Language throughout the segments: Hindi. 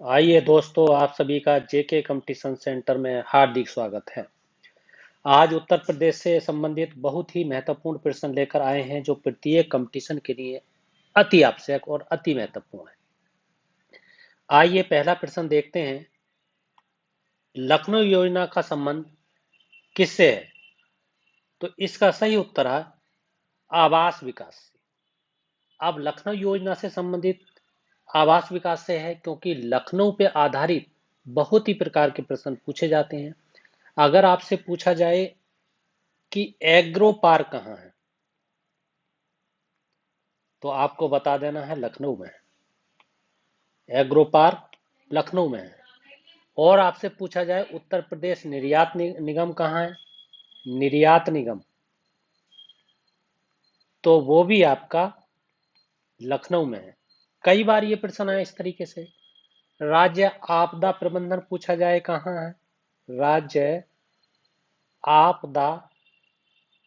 आइए दोस्तों, आप सभी का जेके कंपटीशन सेंटर में हार्दिक स्वागत है। आज उत्तर प्रदेश से संबंधित बहुत ही महत्वपूर्ण प्रश्न लेकर आए हैं जो प्रत्येक कंपटीशन के लिए अति आवश्यक और अति महत्वपूर्ण है। आइए पहला प्रश्न देखते हैं। लखनऊ योजना का संबंध किससे है? तो इसका सही उत्तर है आवास विकास से। अब लखनऊ योजना से संबंधित आवास विकास से है क्योंकि लखनऊ पे आधारित बहुत ही प्रकार के प्रश्न पूछे जाते हैं। अगर आपसे पूछा जाए कि एग्रो पार्क कहाँ है, तो आपको बता देना है लखनऊ में है। एग्रो पार्क लखनऊ में है। और आपसे पूछा जाए उत्तर प्रदेश निर्यात निगम कहाँ है, निर्यात निगम, तो वो भी आपका लखनऊ में है। कई बार ये प्रश्न आया इस तरीके से। राज्य आपदा प्रबंधन पूछा जाए कहाँ है, राज्य आपदा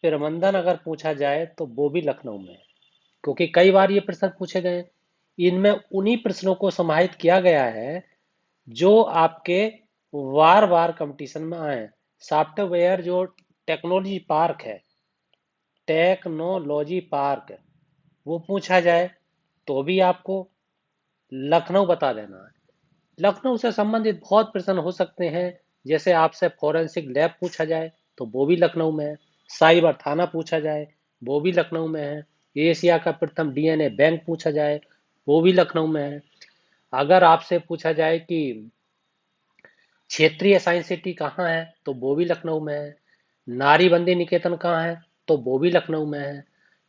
प्रबंधन अगर पूछा जाए तो वो भी लखनऊ में है। क्योंकि कई बार ये प्रश्न पूछे गए, इनमें उन्हीं प्रश्नों को समाहित किया गया है जो आपके वार वार कंपटीशन में आए। सॉफ्टवेयर जो टेक्नोलॉजी पार्क है, टेक्नोलॉजी पार्क, वो पूछा जाए तो भी आपको लखनऊ बता देना है। लखनऊ से संबंधित बहुत प्रश्न हो सकते हैं। जैसे आपसे फॉरेंसिक लैब पूछा जाए तो वो भी लखनऊ में है। साइबर थाना पूछा जाए वो भी लखनऊ में है। एशिया का प्रथम डीएनए बैंक पूछा जाए वो भी लखनऊ में है। अगर आपसे पूछा जाए कि क्षेत्रीय साइंस सिटी कहाँ है, तो वो भी लखनऊ में है। नारी बंदी निकेतन कहाँ है, तो वो भी लखनऊ में है।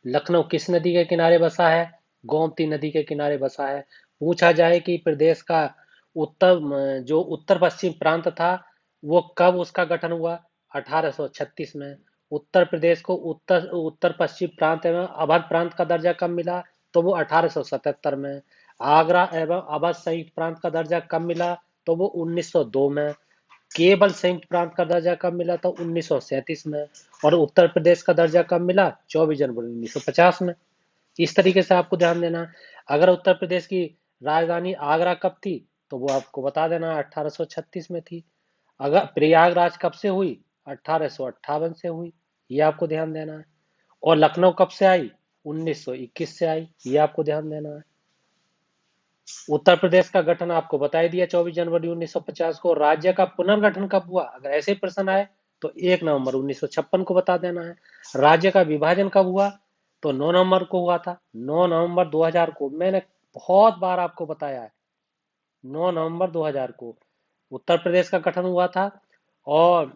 लखनऊ किस नदी के किनारे बसा है, गोमती नदी के किनारे बसा है। पूछा जाए कि प्रदेश का जो उत्तर पश्चिम प्रांत था वो कब उसका गठन हुआ, 1836 में। उत्तर प्रदेश को उत्तर उत्तर पश्चिम प्रांत एवं अवध प्रांत का दर्जा कब मिला, तो वो 1877 में। आगरा एवं अवध संयुक्त प्रांत का दर्जा कब मिला, तो वो 1902 में। केवल संयुक्त प्रांत का दर्जा कब मिला, था 1937 में। और उत्तर प्रदेश का दर्जा कब मिला, 24 जनवरी 1950 में। इस तरीके से आपको ध्यान देना। अगर उत्तर प्रदेश की राजधानी आगरा कब थी, तो वो आपको बता देना 1836 में थी। अगर प्रयागराज कब से हुई, 1858 से हुई, ये आपको ध्यान देना है। और लखनऊ कब से आई, 1921 से आई, ये आपको ध्यान देना है। उत्तर प्रदेश का गठन आपको बता ही दिया 24 जनवरी 1950 को। राज्य का पुनर्गठन कब हुआ, अगर ऐसे प्रश्न आए तो 1 नवंबर 1956 को बता देना है। राज्य का विभाजन कब हुआ, तो 9 नवंबर को हुआ था, 9 नवंबर 2000 को। मैंने बहुत बार आपको बताया है, 9 नवंबर 2000 को उत्तर प्रदेश का गठन हुआ था। और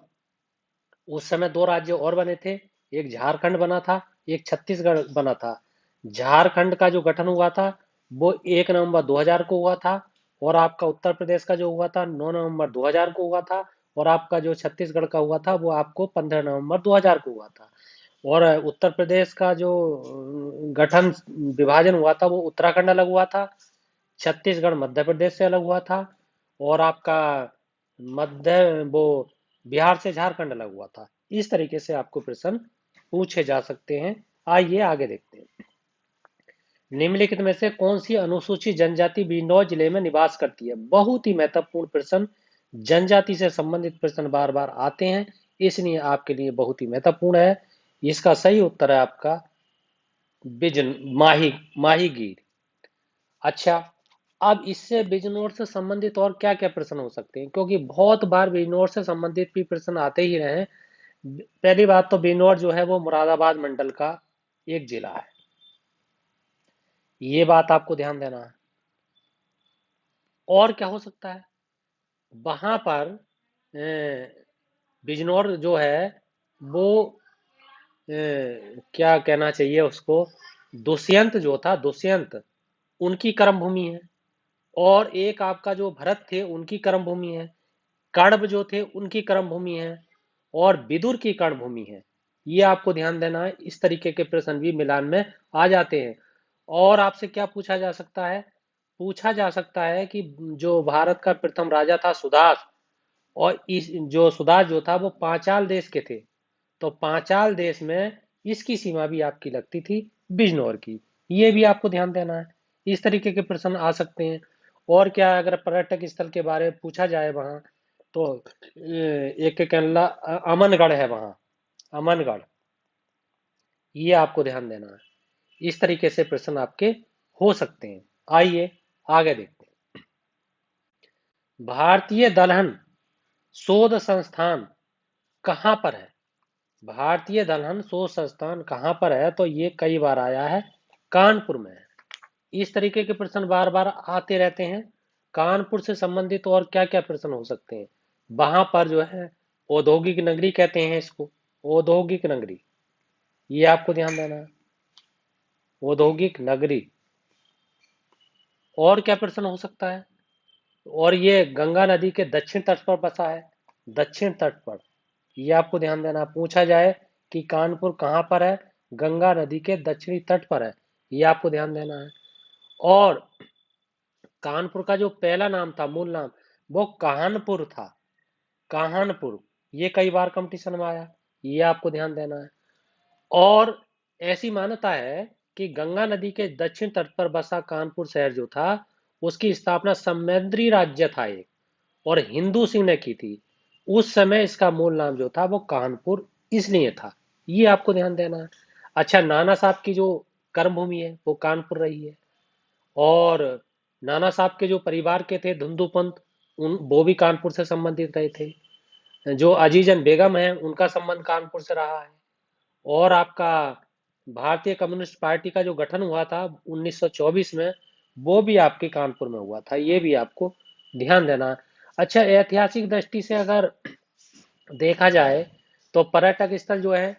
उस समय दो राज्य और बने थे, एक झारखंड बना था, एक छत्तीसगढ़ बना था। झारखंड का जो गठन हुआ था वो 1 नवंबर 2000 को हुआ था। और आपका उत्तर प्रदेश का जो हुआ था 9 नवंबर 2000 को हुआ था। और आपका जो छत्तीसगढ़ का हुआ था वो आपको 15 नवंबर 2000 को हुआ था। और उत्तर प्रदेश का जो गठन विभाजन हुआ था वो उत्तराखंड अलग हुआ था, छत्तीसगढ़ मध्य प्रदेश से अलग हुआ था। और आपका मध्य वो बिहार से झारखंड अलग हुआ था। इस तरीके से आपको प्रश्न पूछे जा सकते हैं। आइए आगे देखते हैं। निम्नलिखित में से कौन सी अनुसूचित जनजाति बिजनौर जिले में निवास करती है? बहुत ही महत्वपूर्ण प्रश्न। जनजाति से संबंधित प्रश्न बार बार आते हैं, इसलिए आपके लिए बहुत ही महत्वपूर्ण है। इसका सही उत्तर है आपका बिजन माही माहीगीर। अच्छा, अब इससे बिजनौर से संबंधित और क्या क्या प्रश्न हो सकते हैं, क्योंकि बहुत बार बिजनौर से संबंधित भी प्रश्न आते ही रहे हैं। पहली बात तो बिजनौर जो है वो मुरादाबाद मंडल का एक जिला है, ये बात आपको ध्यान देना है। और क्या हो सकता है वहां पर, बिजनौर जो है वो क्या कहना चाहिए उसको, दुष्यंत जो था, दुष्यंत उनकी कर्म भूमि है। और एक आपका जो भरत थे उनकी कर्म भूमि है। कण्व जो थे उनकी कर्म भूमि है। और विदुर की कर्म भूमि है। ये आपको ध्यान देना है। इस तरीके के प्रश्न भी मिलान में आ जाते हैं। और आपसे क्या पूछा जा सकता है, पूछा जा सकता है कि जो भारत का प्रथम राजा था सुदास, और इस जो सुदास जो था वो पांचाल देश के थे। तो पांचाल देश में इसकी सीमा भी आपकी लगती थी बिजनौर की। ये भी आपको ध्यान देना है। इस तरीके के प्रश्न आ सकते हैं। और क्या अगर पर्यटक स्थल के बारे में पूछा जाए वहां, तो एक केरला अमनगढ़ है वहां, अमनगढ़, ये आपको ध्यान देना है। इस तरीके से प्रश्न आपके हो सकते हैं। आइए आगे देखते हैं। भारतीय दलहन शोध संस्थान कहाँ पर है? भारतीय दलहन शोध संस्थान कहाँ पर है? तो ये कई बार आया है, कानपुर में है। इस तरीके के प्रश्न बार बार आते रहते हैं। कानपुर से संबंधित और क्या क्या प्रश्न हो सकते हैं? वहां पर जो है औद्योगिक नगरी कहते हैं इसको, औद्योगिक नगरी, ये आपको ध्यान देना है, औद्योगिक नगरी। और क्या प्रश्न हो सकता है? और ये गंगा नदी के दक्षिण तट पर बसा है, दक्षिण तट पर, ये आपको ध्यान देना। पूछा जाए कि कानपुर कहाँ पर है? गंगा नदी के दक्षिणी तट पर है, ये आपको ध्यान देना है। और कानपुर का जो पहला नाम था, मूल नाम, वो कानपुर था, कानपुर। ये कई बार कंपटीशन में आया, ये आपको ध्यान देना है। और ऐसी मान्यता है कि गंगा नदी के दक्षिण तट पर बसा कानपुर शहर जो था, उसकी स्थापना समुद्री राज्य था एक, और हिंदू सिंह ने की थी। उस समय इसका मूल नाम जो था वो कानपुर इसलिए था, ये आपको ध्यान देना है। अच्छा, नाना साहब की जो कर्मभूमि है वो कानपुर रही है। और नाना साहब के जो परिवार के थे धुंधु पंत, उन वो भी कानपुर से संबंधित रहे थे। जो अजीजन बेगम है उनका संबंध कानपुर से रहा है। और आपका भारतीय कम्युनिस्ट पार्टी का जो गठन हुआ था 1924 में, वो भी आपके कानपुर में हुआ था, ये भी आपको ध्यान देना है। अच्छा, ऐतिहासिक दृष्टि से अगर देखा जाए तो पर्यटक स्थल जो है,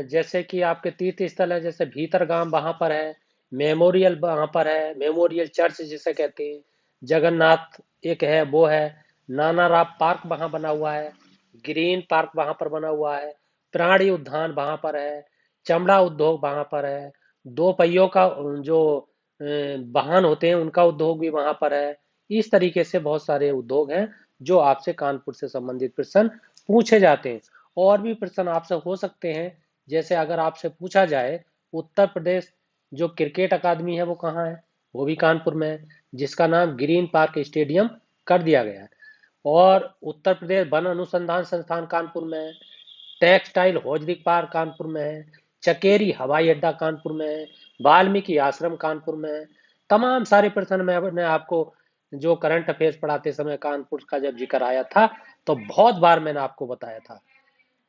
जैसे कि आपके तीर्थ स्थल है, जैसे भीतरगाम वहां पर है, मेमोरियल वहां पर है, मेमोरियल चर्च जिसे कहते हैं, जगन्नाथ एक है वो है, नाना राव पार्क वहां बना हुआ है, ग्रीन पार्क वहां पर बना हुआ है, प्राणी उद्यान वहां पर है, चमड़ा उद्योग वहां पर है, दो पहियों का जो वाहन होते हैं उनका उद्योग भी वहां पर है। इस तरीके से बहुत सारे उद्योग हैं जो आपसे कानपुर से संबंधित प्रश्न पूछे जाते हैं। और भी प्रश्न आपसे हो सकते हैं, जैसे अगर आपसे पूछा जाए उत्तर प्रदेश जो क्रिकेट अकादमी है वो कहाँ है? वो भी कानपुर में है, जिसका नाम ग्रीन पार्क स्टेडियम कर दिया गया है। और उत्तर प्रदेश वन अनुसंधान संस्थान कानपुर में है, टेक्सटाइल हौजरी पार्क कानपुर में है, चकेरी हवाई अड्डा कानपुर में है, वाल्मीकि आश्रम कानपुर में है। तमाम सारे प्रश्न मैंने आपको जो करंट अफेयर्स पढ़ाते समय कानपुर का जब जिक्र आया था तो बहुत बार मैंने आपको बताया था।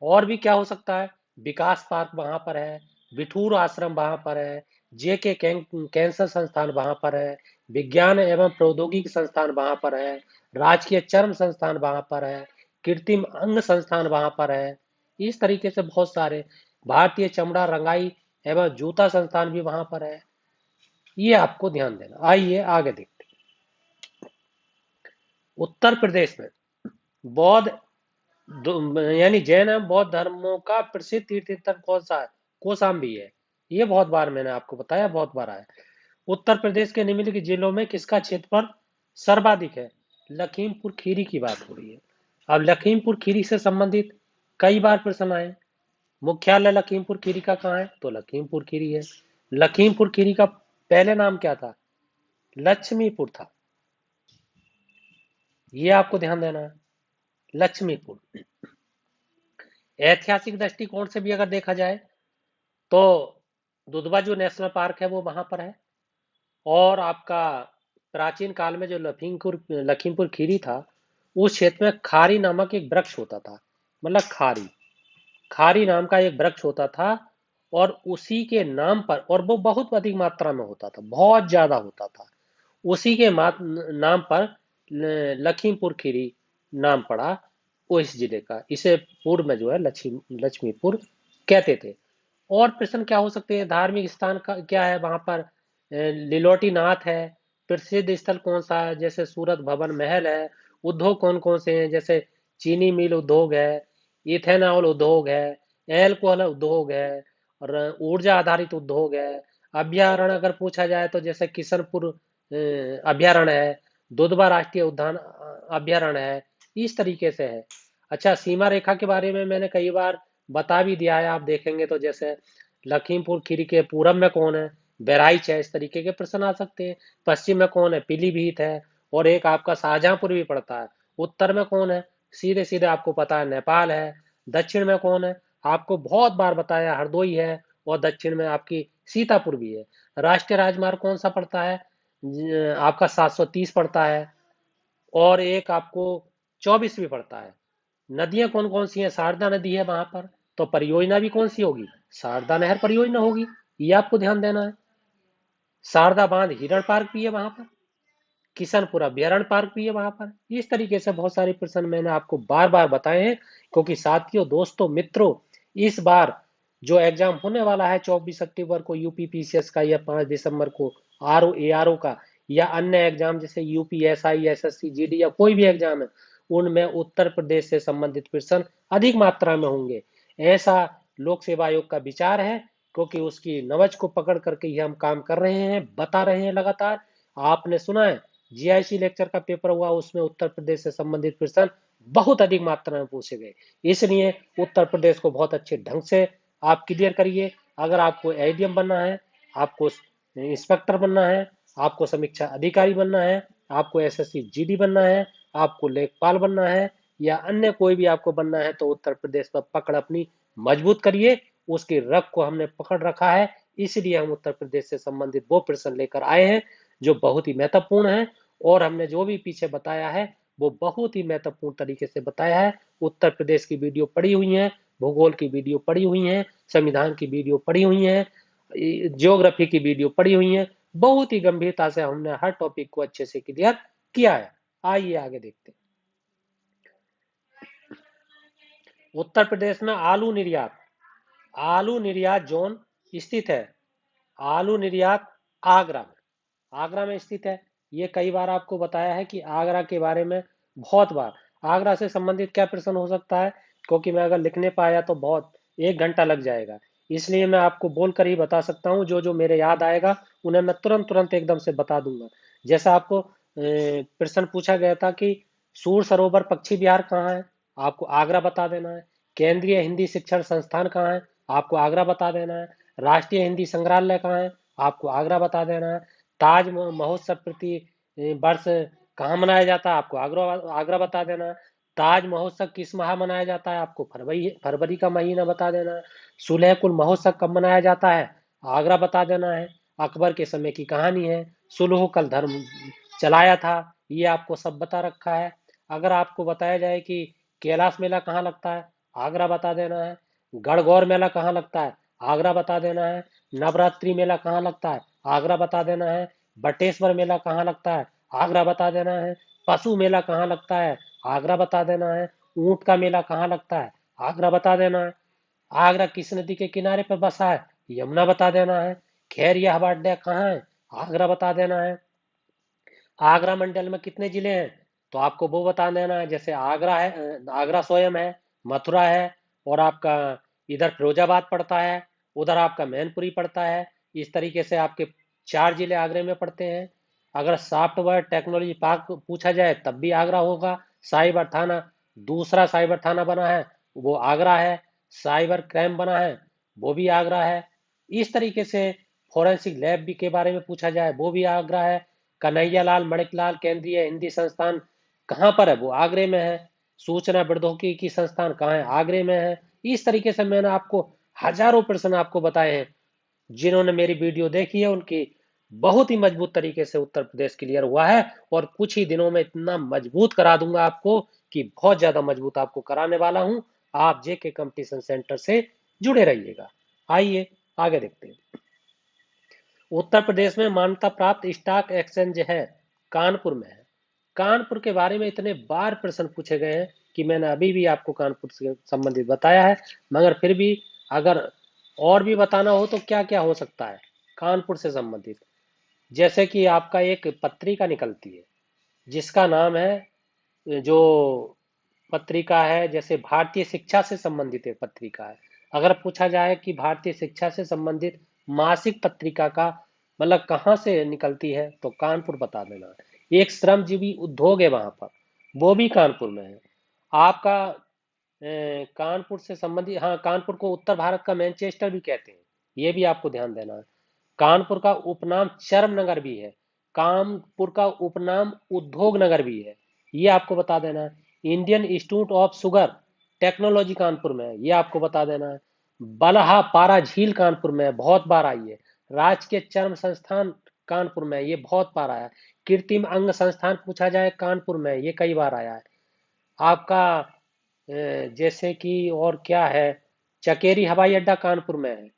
और भी क्या हो सकता है? विकास पार्क वहां पर है, बिठूर आश्रम वहां पर है, जेके कैंसर संस्थान वहां पर है, विज्ञान एवं प्रौद्योगिकी संस्थान वहां पर है, राजकीय चर्म संस्थान वहां पर है, कृत्रिम अंग संस्थान वहां पर है। इस तरीके से बहुत सारे, भारतीय चमड़ा रंगाई एवं जूता संस्थान भी वहां पर है, ये आपको ध्यान देना। आइए आगे देखते हैं। उत्तर प्रदेश में बौद्ध यानी जैन एवं बौद्ध धर्मों का प्रसिद्ध तीर्थ स्थल कौन सा है? कोसाम्बी है। ये बहुत बार मैंने आपको बताया, बहुत बार आया। उत्तर प्रदेश के निम्नलिखित जिलों में किसका क्षेत्रफल सर्वाधिक है? लखीमपुर खीरी की बात हो रही है। अब लखीमपुर खीरी से संबंधित कई बार प्रश्न आए। मुख्यालय लखीमपुर खीरी का कहाँ है? तो लखीमपुर खीरी है। लखीमपुर खीरी का पहले नाम क्या था? लक्ष्मीपुर था, ये आपको ध्यान देना है, लक्ष्मीपुर। ऐतिहासिक दृष्टिकोण से भी अगर देखा जाए तो दुधवा जो नेशनल पार्क है वो वहां पर है। और आपका प्राचीन काल में जो लखीमपुर लखीमपुर खीरी था, उस क्षेत्र में खारी नामक एक वृक्ष होता था, मतलब खारी, खारी नाम का एक वृक्ष होता था। और उसी के नाम पर, और वो बहुत अधिक मात्रा में होता था, बहुत ज्यादा होता था, उसी के नाम पर लखीमपुर खीरी नाम पड़ा वो इस जिले का। इसे पूर्व में जो है लक्ष्मीपुर कहते थे। और प्रश्न क्या हो सकते हैं? धार्मिक स्थान का क्या है वहां पर? लिलोटी नाथ है। प्रसिद्ध स्थल कौन सा है? जैसे सूरत भवन महल है। उद्योग कौन कौन से हैं? जैसे चीनी मिल उद्योग है, इथेनॉल उद्योग है, एल्कोहल उद्योग है, और ऊर्जा आधारित उद्योग है। अभ्यारण्य अगर पूछा जाए तो जैसे किशनपुर अभ्यारण्य है, दुधवा राष्ट्रीय उद्यान अभ्यारण्य है। इस तरीके से है। अच्छा, सीमा रेखा के बारे में मैंने कई बार बता भी दिया है, आप देखेंगे तो। जैसे लखीमपुर खीरी के पूरब में कौन है? बहराइच है, इस तरीके के प्रश्न आ सकते हैं। पश्चिम में कौन है? पीलीभीत है। और एक आपका शाहजहांपुर भी पड़ता है। उत्तर में कौन है? सीधे सीधे आपको पता है, नेपाल है। दक्षिण में कौन है? आपको बहुत बार बताया, हरदोई है। और दक्षिण में आपकी सीतापुर भी है। राष्ट्रीय राजमार्ग कौन सा पड़ता है? आपका 730 पड़ता है। और एक आपको 24 भी पड़ता है। नदियां कौन कौन सी हैं? शारदा नदी है वहां पर। तो परियोजना भी कौन सी होगी? शारदा नहर परियोजना होगी। ये आपको ध्यान देना है। शारदा बांध हिरण पार्क भी है वहां पर। किशनपुरा अभ्यारण्य पार्क भी है वहां पर। इस तरीके से बहुत सारे प्रश्न मैंने आपको बार बार बताए हैं, क्योंकि साथियों, दोस्तों, मित्रों, इस बार जो एग्जाम होने वाला है 24 अक्टूबर को यूपी पीसीएस का, या 5 दिसंबर को आरओ एआरओ का, या अन्य एग्जाम जैसे यूपीएसआई, एसएससी, जीडी या कोई भी एग्जाम है, उनमें उत्तर प्रदेश से संबंधित प्रश्न अधिक मात्रा में होंगे। ऐसा लोक सेवा आयोग का विचार है, क्योंकि उसकी नवज को पकड़ करके ही हम काम कर रहे हैं, बता रहे हैं लगातार। आपने सुना है जीआईसी लेक्चर का पेपर हुआ, उसमें उत्तर प्रदेश से संबंधित प्रश्न बहुत अधिक मात्रा में पूछे गए। इसलिए उत्तर प्रदेश को बहुत अच्छे ढंग से आप क्लियर करिए। अगर आपको एडीएम बनना है, आपको इंस्पेक्टर बनना है, आपको समीक्षा अधिकारी बनना है, आपको एसएससी जीडी बनना है, आपको लेखपाल बनना है, या अन्य कोई भी आपको बनना है, तो उत्तर प्रदेश पर पकड़ अपनी मजबूत करिए। उसकी रग को हमने पकड़ रखा है। इसलिए हम उत्तर प्रदेश से संबंधित वो प्रश्न लेकर आए हैं जो बहुत ही महत्वपूर्ण है। और हमने जो भी पीछे बताया है वो बहुत ही महत्वपूर्ण तरीके से बताया है। उत्तर प्रदेश की वीडियो पड़ी हुई है, भूगोल की वीडियो पड़ी हुई है, संविधान की वीडियो पड़ी हुई है, ज्योग्राफी की वीडियो पड़ी हुई है। बहुत ही गंभीरता से हमने हर टॉपिक को अच्छे से क्लियर किया है। आइए आगे देखते हैं। उत्तर प्रदेश में आलू निर्यात जोन स्थित है। आलू निर्यात आगरा में, आगरा में स्थित है। ये कई बार आपको बताया है कि आगरा के बारे में बहुत बार। आगरा से संबंधित क्या प्रश्न हो सकता है, क्योंकि मैं अगर लिखने पाया तो बहुत 1 घंटा लग जाएगा। इसलिए मैं आपको बोलकर ही बता सकता हूँ, जो जो मेरे याद आएगा उन्हें मैं तुरंत तुरंत एकदम से बता दूंगा। जैसा आपको प्रश्न पूछा गया था कि सूर सरोवर पक्षी विहार कहाँ है, आपको आगरा बता देना है। केंद्रीय हिंदी शिक्षण संस्थान कहाँ है, आपको आगरा बता देना है। राष्ट्रीय हिंदी संग्रहालय कहाँ है, आपको आगरा बता देना है। ताज महोत्सव प्रति वर्ष कहाँ मनाया जाता है, आपको आगरा आगरा बता देना है। ताज महोत्सव किस माह मनाया जाता है, आपको फरवरी फरवरी का महीना बता देना है। सुलह कुल महोत्सव कब मनाया जाता है, आगरा बता देना है। अकबर के समय की कहानी है, सुलह कल धर्म चलाया था, ये आपको सब बता रखा है। अगर आपको बताया जाए कि कैलाश मेला कहाँ लगता है, आगरा बता देना है। गढ़गौर मेला कहाँ लगता है, आगरा बता देना है। नवरात्रि मेला कहाँ लगता है, आगरा बता देना है। बटेश्वर मेला कहाँ लगता है, आगरा बता देना है। पशु मेला कहाँ लगता है, आगरा बता देना है। ऊंट का मेला कहाँ लगता है, आगरा बता देना है। आगरा किस नदी के किनारे पर बसा है, यमुना बता देना है। खैरिया हवाई अड्डा कहाँ है, आगरा बता देना है। आगरा मंडल में कितने जिले हैं, तो आपको वो बता देना है। जैसे आगरा है, आगरा स्वयं है, मथुरा है, और आपका इधर फिरोजाबाद पड़ता है, उधर आपका मैनपुरी पड़ता है। इस तरीके से आपके 4 जिले आगरे में पड़ते हैं। अगर सॉफ्टवेयर टेक्नोलॉजी पार्क पूछा जाए तब भी आगरा होगा। साइबर थाना, दूसरा साइबर थाना बना है, वो आगरा है। साइबर क्राइम बना है, वो भी आगरा है। इस तरीके से फोरेंसिक लैब भी के बारे में पूछा जाए, वो भी आगरा है। कन्हैयालाल मणिकलाल केंद्रीय हिंदी संस्थान कहाँ पर है, वो आगरे में है। सूचना प्रौद्योगिकी संस्थान कहाँ है, आगरे में है। इस तरीके से मैंने आपको हजारों प्रश्न आपको बताए हैं। जिन्होंने मेरी वीडियो देखी है उनकी बहुत ही मजबूत तरीके से उत्तर प्रदेश क्लियर हुआ है। और कुछ ही दिनों में इतना मजबूत करा दूंगा आपको कि बहुत ज्यादा मजबूत आपको कराने वाला हूं। आप जेके कंपटीशन सेंटर से जुड़े रहिएगा। आइए आगे देखते हैं। उत्तर प्रदेश में मान्यता प्राप्त स्टॉक एक्सचेंज है, कानपुर में है। कानपुर के बारे में इतने बार प्रश्न पूछे गए हैं कि मैंने अभी भी आपको कानपुर से संबंधित बताया है। मगर फिर भी अगर और भी बताना हो तो क्या क्या हो सकता है कानपुर से संबंधित। जैसे कि आपका एक पत्रिका निकलती है जिसका नाम है, जो पत्रिका है, जैसे भारतीय शिक्षा से संबंधित एक पत्रिका है। अगर पूछा जाए कि भारतीय शिक्षा से संबंधित मासिक पत्रिका का मतलब कहाँ से निकलती है, तो कानपुर बता देना है। एक श्रमजीवी उद्योग है वहां पर, वो भी कानपुर में है। आपका कानपुर से संबंधित, हाँ, कानपुर को उत्तर भारत का मैनचेस्टर भी कहते हैं, ये भी आपको ध्यान देना है। कानपुर का उपनाम चर्म नगर भी है। कानपुर का उपनाम उद्योग नगर भी है, ये आपको बता देना है। Indian institute of sugar technology Kanpur में है, ये आपको बता देना है। बलहा पारा झील कानपुर में है, बहुत बार आई है। राजकीय चर्म संस्थान कानपुर में है, ये बहुत बार आया है। कृत्रिम अंग संस्थान पूछा जाए कानपुर में, ये कई बार आया है। आपका जैसे कि और क्या है, चकेरी हवाई अड्डा कानपुर में है।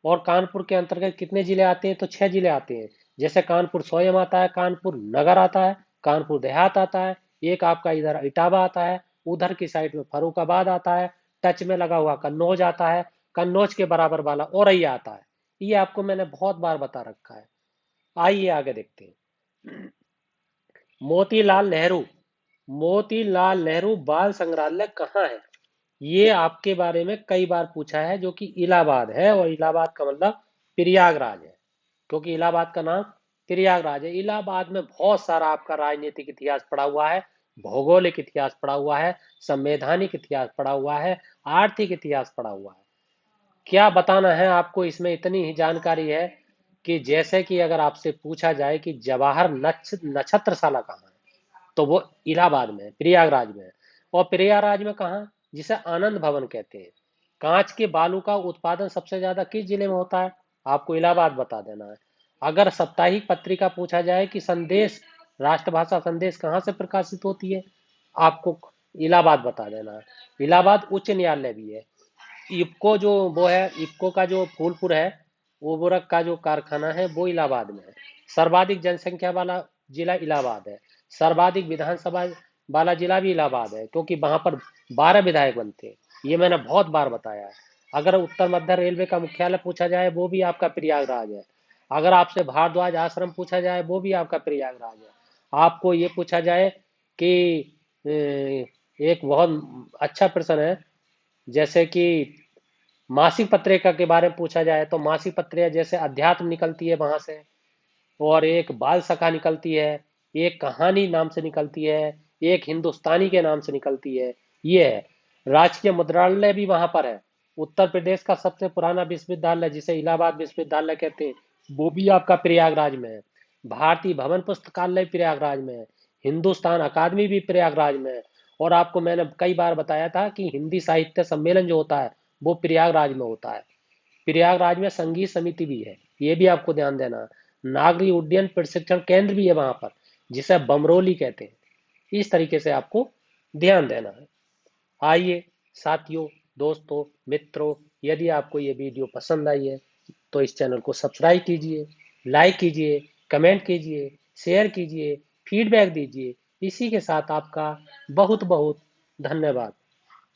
और कानपुर के अंतर्गत कितने जिले आते हैं, तो 6 जिले आते हैं। जैसे कानपुर स्वयं आता है, कानपुर नगर आता है, कानपुर देहात आता है, एक आपका इधर इटावा आता है, उधर की साइड में फरुखाबाद आता है, टच में लगा हुआ कन्नौज आता है, कन्नौज के बराबर वाला औरैया आता है। ये आपको मैंने बहुत बार बता रखा है। आइए आगे देखते हैं। मोतीलाल नेहरू, मोतीलाल नेहरू बाल संग्रहालय कहाँ है? ये आपके बारे में कई बार पूछा है, जो कि इलाहाबाद है, और इलाहाबाद का मतलब प्रयागराज है, क्योंकि इलाहाबाद का नाम प्रयागराज है। इलाहाबाद में बहुत सारा आपका राजनीतिक इतिहास पड़ा हुआ है, भौगोलिक इतिहास पड़ा हुआ है, संवैधानिक इतिहास पड़ा हुआ है, आर्थिक इतिहास पड़ा हुआ है। क्या बताना है आपको, इसमें इतनी ही जानकारी है कि जैसे कि अगर आपसे पूछा जाए कि जवाहर नक्षत्रशाला कहाँ है, तो वो इलाहाबाद में है, प्रयागराज में है। और प्रयागराज में कहाँ, जिसे आनंद भवन कहते हैं। कांच के बालू का उत्पादन सबसे ज्यादा किस जिले में होता है? आपको इलाहाबाद बता देना है। अगर साप्ताहिक पत्रिका पूछा जाए कि संदेश, राष्ट्रभाषा संदेश कहाँ से प्रकाशित होती है, आपको इलाहाबाद बता देना है। इलाहाबाद उच्च न्यायालय भी है। इफ्को जो वो है, इफ्को का जो फूलपुर है, उर्वरक का जो कारखाना है, वो इलाहाबाद में है। सर्वाधिक जनसंख्या वाला जिला इलाहाबाद है। सर्वाधिक विधानसभा वाला जिला भी इलाहाबाद है, क्योंकि वहां पर 12 विधायक बनते हैं। ये मैंने बहुत बार बताया है। अगर उत्तर मध्य रेलवे का मुख्यालय पूछा जाए, वो भी आपका प्रयागराज है। अगर आपसे भारद्वाज आश्रम पूछा जाए, वो भी आपका प्रयागराज है। आपको ये पूछा जाए कि एक बहुत अच्छा प्रश्न है, जैसे कि मासिक पत्रिका के बारे में पूछा जाए, तो मासिक पत्रिका जैसे अध्यात्म निकलती है वहां से, और एक बाल सखा निकलती है, एक कहानी नाम से निकलती है, एक हिंदुस्तानी के नाम से निकलती है। ये है। राजकीय मुद्रालय भी वहां पर है। उत्तर प्रदेश का सबसे पुराना विश्वविद्यालय, जिसे इलाहाबाद विश्वविद्यालय कहते हैं, वो भी आपका प्रयागराज में है। भारतीय भवन पुस्तकालय प्रयागराज में है। हिंदुस्तान अकादमी भी प्रयागराज में है। और आपको मैंने कई बार बताया था कि हिंदी साहित्य सम्मेलन जो होता है, वो प्रयागराज में होता है। प्रयागराज में संगीत समिति भी है, ये भी आपको ध्यान देना है। नागरिक उड्डयन प्रशिक्षण केंद्र भी है वहां पर, जिसे बमरोली कहते हैं। इस तरीके से आपको ध्यान देना है। आइए साथियों, दोस्तों, मित्रों, यदि आपको ये वीडियो पसंद आई है, तो इस चैनल को सब्सक्राइब कीजिए, लाइक कीजिए, कमेंट कीजिए, शेयर कीजिए, फीडबैक दीजिए। इसी के साथ आपका बहुत बहुत धन्यवाद।